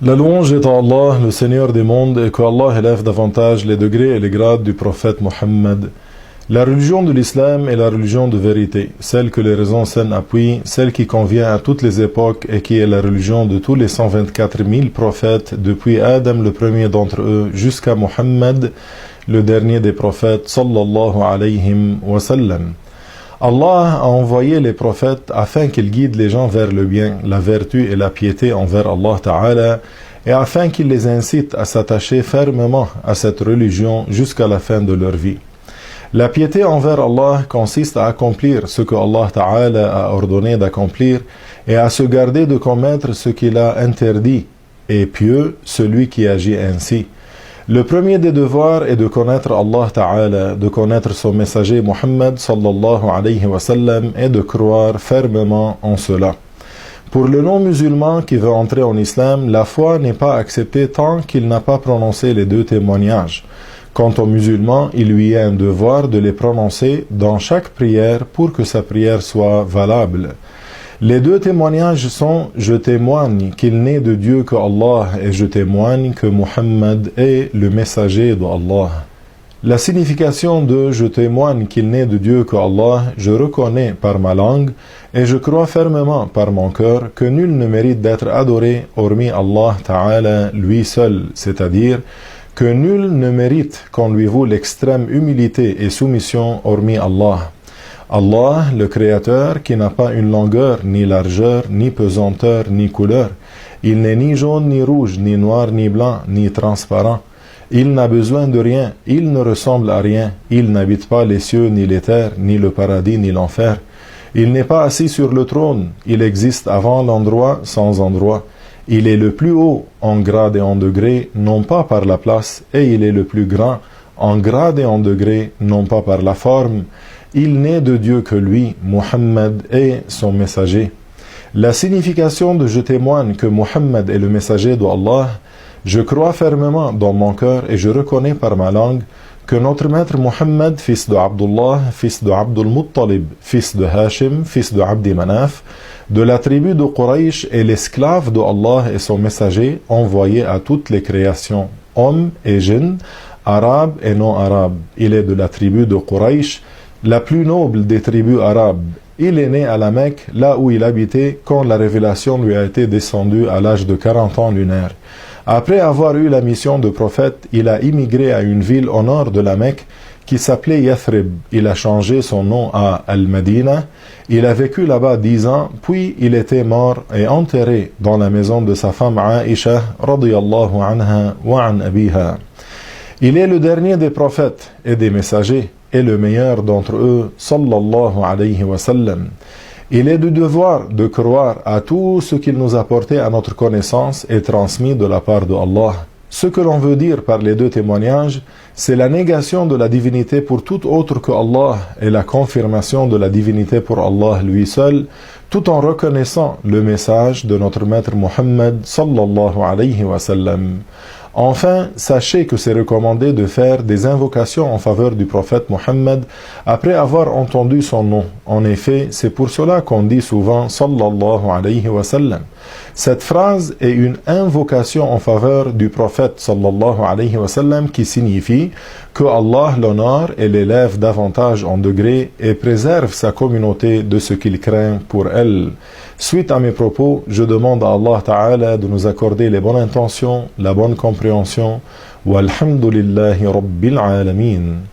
La louange est à Allah, le Seigneur des mondes, et que Allah élève davantage les degrés et les grades du prophète Mohammed. La religion de l'islam est la religion de vérité, celle que les raisons saines appuient, celle qui convient à toutes les époques et qui est la religion de tous les 124 000 prophètes, depuis Adam le premier d'entre eux jusqu'à Mohammed, le dernier des prophètes, sallallahu alayhi wa sallam. Allah a envoyé les prophètes afin qu'ils guident les gens vers le bien, la vertu et la piété envers Allah Ta'ala, et afin qu'ils les incitent à s'attacher fermement à cette religion jusqu'à la fin de leur vie. La piété envers Allah consiste à accomplir ce que Allah Ta'ala a ordonné d'accomplir et à se garder de commettre ce qu'il a interdit, et pieux celui qui agit ainsi. Le premier des devoirs est de connaître Allah Ta'ala, de connaître son messager Muhammad sallallahu alayhi wa sallam et de croire fermement en cela. Pour le non-musulman qui veut entrer en islam, la foi n'est pas acceptée tant qu'il n'a pas prononcé les deux témoignages. Quant au musulman, il lui est un devoir de les prononcer dans chaque prière pour que sa prière soit valable. Les deux témoignages sont « Je témoigne qu'il n'est de Dieu que Allah et je témoigne que Muhammad est le messager d'Allah ». La signification de « Je témoigne qu'il n'est de Dieu que Allah », je reconnais par ma langue et je crois fermement par mon cœur que nul ne mérite d'être adoré hormis Allah Ta'ala lui seul, c'est-à-dire que nul ne mérite qu'on lui voue l'extrême humilité et soumission hormis Allah. Allah, le Créateur, qui n'a pas une longueur, ni largeur, ni pesanteur, ni couleur. Il n'est ni jaune, ni rouge, ni noir, ni blanc, ni transparent. Il n'a besoin de rien, il ne ressemble à rien. Il n'habite pas les cieux, ni les terres, ni le paradis, ni l'enfer. Il n'est pas assis sur le trône, il existe avant l'endroit, sans endroit. Il est le plus haut en grade et en degré, non pas par la place, et il est le plus grand en grade et en degré, non pas par la forme. Il n'est de Dieu que lui, Muhammad est son messager. La signification de « Je témoigne que Muhammad est le messager d'Allah », je crois fermement dans mon cœur et je reconnais par ma langue que notre maître Muhammad, fils de Abdullah, fils de Abdul Muttalib, fils de Hashim, fils de Abdi Manaf, de la tribu de Quraysh est l'esclave d'Allah et son messager envoyé à toutes les créations, hommes et djinns, arabes et non-arabes. Il est de la tribu de Quraysh, la plus noble des tribus arabes. Il est né à la Mecque, là où il habitait, quand la révélation lui a été descendue à l'âge de 40 ans lunaires. Après avoir eu la mission de prophète, il a immigré à une ville au nord de la Mecque qui s'appelait Yathrib. Il a changé son nom à Al-Madina. Il a vécu là-bas 10 ans, puis il était mort et enterré dans la maison de sa femme Aïcha, radiyallahu anha wa an abiha. Il est le dernier des prophètes et des messagers, et le meilleur d'entre eux, sallallahu alayhi wa sallam. Il est du devoir de croire à tout ce qu'il nous a porté à notre connaissance et transmis de la part de Allah. Ce que l'on veut dire par les deux témoignages, c'est la négation de la divinité pour tout autre que Allah et la confirmation de la divinité pour Allah lui seul, tout en reconnaissant le message de notre maître Muhammad sallallahu alayhi wa sallam. Enfin, sachez que c'est recommandé de faire des invocations en faveur du prophète Muhammad après avoir entendu son nom. En effet, c'est pour cela qu'on dit souvent sallallahu alayhi wa sallam. Cette phrase est une invocation en faveur du prophète sallallahu alayhi wa sallam qui signifie que Allah l'honore et l'élève davantage en degré et préserve sa communauté de ce qu'il craint pour elle. Suite à mes propos, je demande à Allah Ta'ala de nous accorder les bonnes intentions, la bonne compréhension. Walhamdulillahi Rabbil Alameen.